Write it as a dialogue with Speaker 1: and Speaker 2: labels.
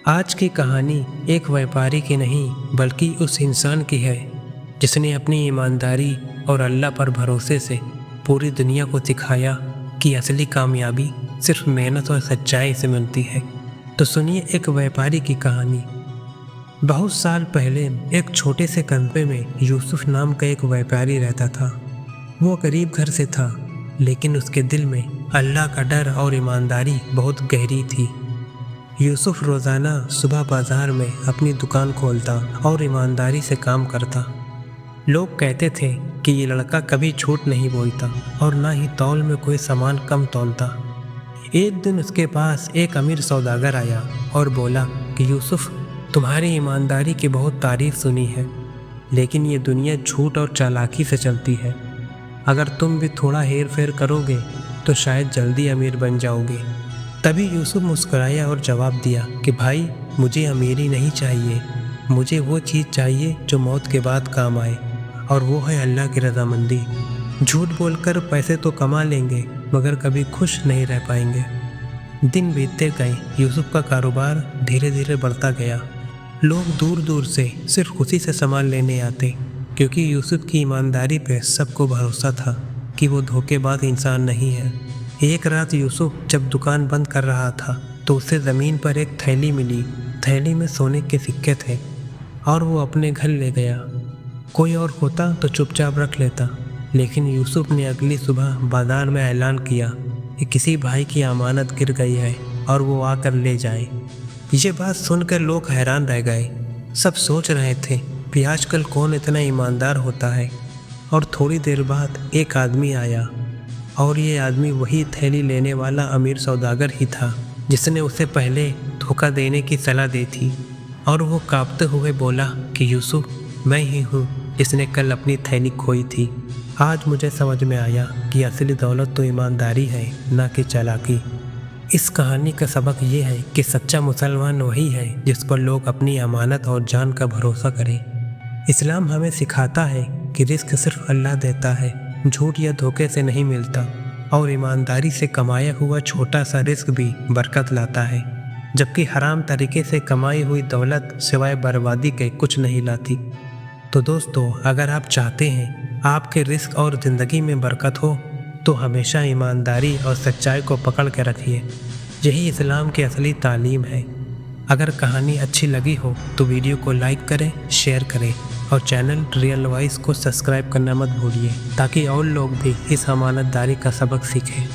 Speaker 1: आज की कहानी एक व्यापारी की नहीं बल्कि उस इंसान की है जिसने अपनी ईमानदारी और अल्लाह पर भरोसे से पूरी दुनिया को सिखाया कि असली कामयाबी सिर्फ मेहनत और सच्चाई से मिलती है। तो सुनिए एक व्यापारी की कहानी। बहुत साल पहले एक छोटे से कस्बे में यूसुफ नाम का एक व्यापारी रहता था। वो गरीब घर से था, लेकिन उसके दिल में अल्लाह का डर और ईमानदारी बहुत गहरी थी। यूसुफ रोज़ाना सुबह बाजार में अपनी दुकान खोलता और ईमानदारी से काम करता। लोग कहते थे कि ये लड़का कभी झूठ नहीं बोलता और ना ही तौल में कोई सामान कम तौलता। एक दिन उसके पास एक अमीर सौदागर आया और बोला कि यूसुफ, तुम्हारी ईमानदारी की बहुत तारीफ सुनी है, लेकिन ये दुनिया झूठ और चालाकी से चलती है। अगर तुम भी थोड़ा हेर फेर करोगे तो शायद जल्दी अमीर बन जाओगे। तभी यूसुफ मुस्कुराया और जवाब दिया कि भाई, मुझे अमीरी नहीं चाहिए, मुझे वो चीज़ चाहिए जो मौत के बाद काम आए, और वो है अल्लाह की रज़ामंदी। झूठ बोलकर पैसे तो कमा लेंगे मगर कभी खुश नहीं रह पाएंगे। दिन बीतते गए, यूसुफ का कारोबार धीरे धीरे बढ़ता गया। लोग दूर दूर से सिर्फ खुशी से सामान लेने आते, क्योंकि यूसुफ की ईमानदारी पे सबको भरोसा था कि वो धोखेबाज इंसान नहीं है। एक रात यूसुफ जब दुकान बंद कर रहा था तो उसे ज़मीन पर एक थैली मिली। थैली में सोने के सिक्के थे और वो अपने घर ले गया। कोई और होता तो चुपचाप रख लेता, लेकिन यूसुफ ने अगली सुबह बाजार में ऐलान किया कि किसी भाई की अमानत गिर गई है और वो आकर ले जाए। ये बात सुनकर लोग हैरान रह गए। सब सोच रहे थे कि आजकल कौन इतना ईमानदार होता है। और थोड़ी देर बाद एक आदमी आया, और ये आदमी वही थैली लेने वाला अमीर सौदागर ही था जिसने उसे पहले धोखा देने की सलाह दी थी। और वो कांपते हुए बोला कि यूसुफ, मैं ही हूँ जिसने कल अपनी थैली खोई थी। आज मुझे समझ में आया कि असली दौलत तो ईमानदारी है, ना कि चालाकी। इस कहानी का सबक ये है कि सच्चा मुसलमान वही है जिस पर लोग अपनी अमानत और जान का भरोसा करें। इस्लाम हमें सिखाता है कि रिस्क सिर्फ अल्लाह देता है, झूठ या धोखे से नहीं मिलता, और ईमानदारी से कमाया हुआ छोटा सा रिस्क भी बरकत लाता है, जबकि हराम तरीके से कमाई हुई दौलत सिवाय बर्बादी के कुछ नहीं लाती। तो दोस्तों, अगर आप चाहते हैं आपके रिस्क और ज़िंदगी में बरकत हो तो हमेशा ईमानदारी और सच्चाई को पकड़ के रखिए। यही इस्लाम की असली तालीम है। अगर कहानी अच्छी लगी हो तो वीडियो को लाइक करें, शेयर करें और चैनल रियल वॉइस को सब्सक्राइब करना मत भूलिए, ताकि और लोग भी इस अमानतदारी का सबक सीखें।